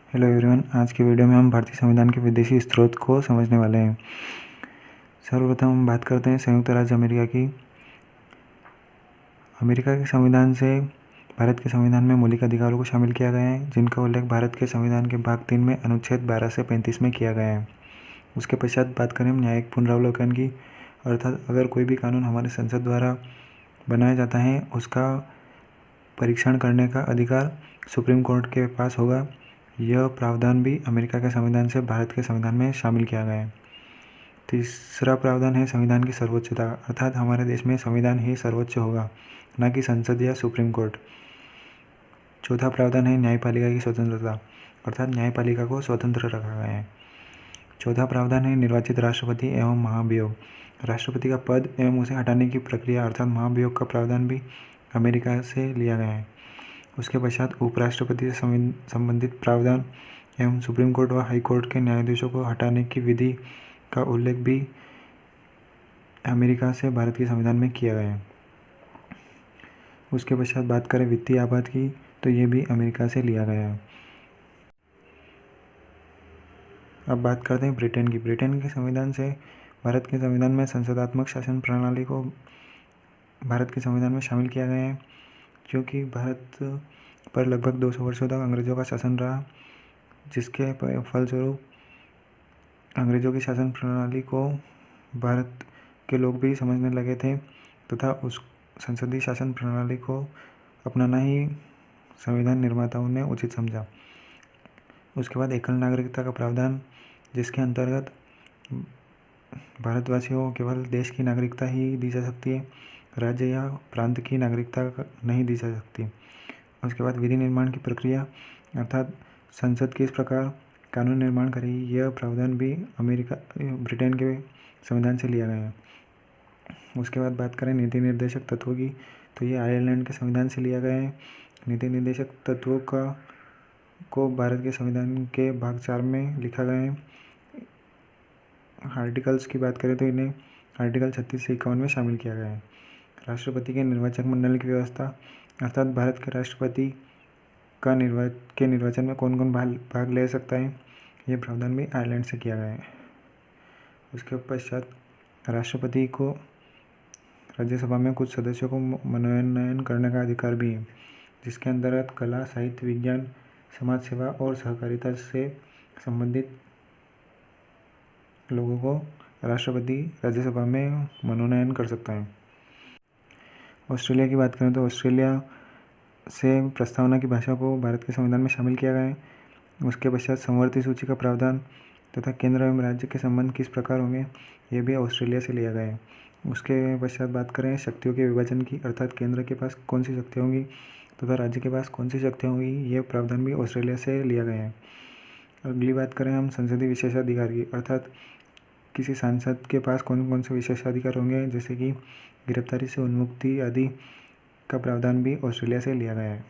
Hello everyone, आज की video में हम भारतीय संविधान के विदेशी स्रोत को समझने वाले हैं। सर्वप्रथम हम बात करते हैं संयुक्त राज्य अमेरिका की। अमेरिका के संविधान से भारत के संविधान में मौलिक अधिकारों को शामिल किया गया है, जिनका उल्लेख भारत के संविधान के भाग 3 में अनुच्छेद 12 से 35 में किया गया है। उसके पश्चात बात करें हम न्यायिक पुनरावलोकन की, अर्थात अगर कोई भी कानून हमारे संसद द्वारा बनाया जाता है, उसका परीक्षण करने का अधिकार सुप्रीम कोर्ट के पास होगा। यह प्रावधान भी अमेरिका के संविधान से भारत के संविधान में शामिल किया गया है। तीसरा प्रावधान है संविधान की सर्वोच्चता, अर्थात हमारे देश में संविधान ही सर्वोच्च होगा, न कि संसद या सुप्रीम कोर्ट। चौथा प्रावधान है न्यायपालिका की स्वतंत्रता, अर्थात न्यायपालिका को स्वतंत्र रखा गया है। चौथा प्रावधान है निर्वाचित राष्ट्रपति एवं महाभियोग, राष्ट्रपति का पद एवं उसे हटाने की प्रक्रिया अर्थात महाभियोग का प्रावधान भी अमेरिका से लिया गया है। उसके पश्चात उपराष्ट्रपति से संबंधित प्रावधान एवं सुप्रीम कोर्ट व हाई कोर्ट के न्यायाधीशों को हटाने की विधि का उल्लेख भी अमेरिका से भारत के संविधान में किया गया है। उसके पश्चात बात करें वित्तीय आपात की, तो ये भी अमेरिका से लिया गया है। अब बात करते हैं ब्रिटेन की। ब्रिटेन के संविधान से भारत के संविधान में संसदात्मक शासन प्रणाली को भारत के संविधान में शामिल किया गया है, क्योंकि भारत पर लगभग 200 वर्षों तक अंग्रेजों का शासन रहा, जिसके फलस्वरूप अंग्रेजों की शासन प्रणाली को भारत के लोग भी समझने लगे थे तथा उस संसदीय शासन प्रणाली को अपनाना ही संविधान निर्माताओं ने उचित समझा। उसके बाद एकल नागरिकता का प्रावधान, जिसके अंतर्गत भारतवासियों को केवल देश की नागरिकता ही दी जा सकती है, राज्य या प्रांत की नागरिकता नहीं दी जा सकती। उसके बाद विधि निर्माण की प्रक्रिया, अर्थात संसद किस प्रकार कानून निर्माण करेगी, यह प्रावधान भी ब्रिटेन के संविधान से लिया गया है। उसके बाद बात करें नीति निर्देशक तत्वों की, तो ये आयरलैंड के संविधान से लिया गया है। नीति निर्देशक तत्वों को भारत के संविधान के भाग 4 में लिखा गया है। आर्टिकल्स की बात करें तो इन्हें आर्टिकल 36 से 51 में शामिल किया गया है। राष्ट्रपति के निर्वाचक मंडल की व्यवस्था, अर्थात भारत के राष्ट्रपति के निर्वाचन में कौन कौन भाग ले सकता है, ये प्रावधान भी आयरलैंड से किया गया है। उसके पश्चात राष्ट्रपति को राज्यसभा में कुछ सदस्यों को मनोनयन करने का अधिकार भी है, जिसके अंतर्गत कला, साहित्य, विज्ञान, समाज सेवा और सहकारिता से संबंधित लोगों को राष्ट्रपति राज्यसभा में मनोनयन कर सकता है। ऑस्ट्रेलिया की बात करें तो ऑस्ट्रेलिया से प्रस्तावना की भाषा को भारत के संविधान में शामिल किया गया है। उसके पश्चात समवर्ती सूची का प्रावधान तथा केंद्र एवं राज्य के संबंध किस प्रकार होंगे, ये भी ऑस्ट्रेलिया से लिया गया है। उसके पश्चात बात करें शक्तियों के विभाजन की, अर्थात केंद्र के पास कौन सी शक्तियाँ होंगी तथा राज्य के पास कौन सी शक्तियाँ होंगी, ये प्रावधान भी ऑस्ट्रेलिया से लिया गया है। अगली बात करें हम संसदीय विशेषाधिकार की, अर्थात किसी सांसद के पास कौन कौन से विशेषाधिकार होंगे, जैसे कि गिरफ्तारी से उन्मुक्ति आदि का प्रावधान भी ऑस्ट्रेलिया से लिया गया है।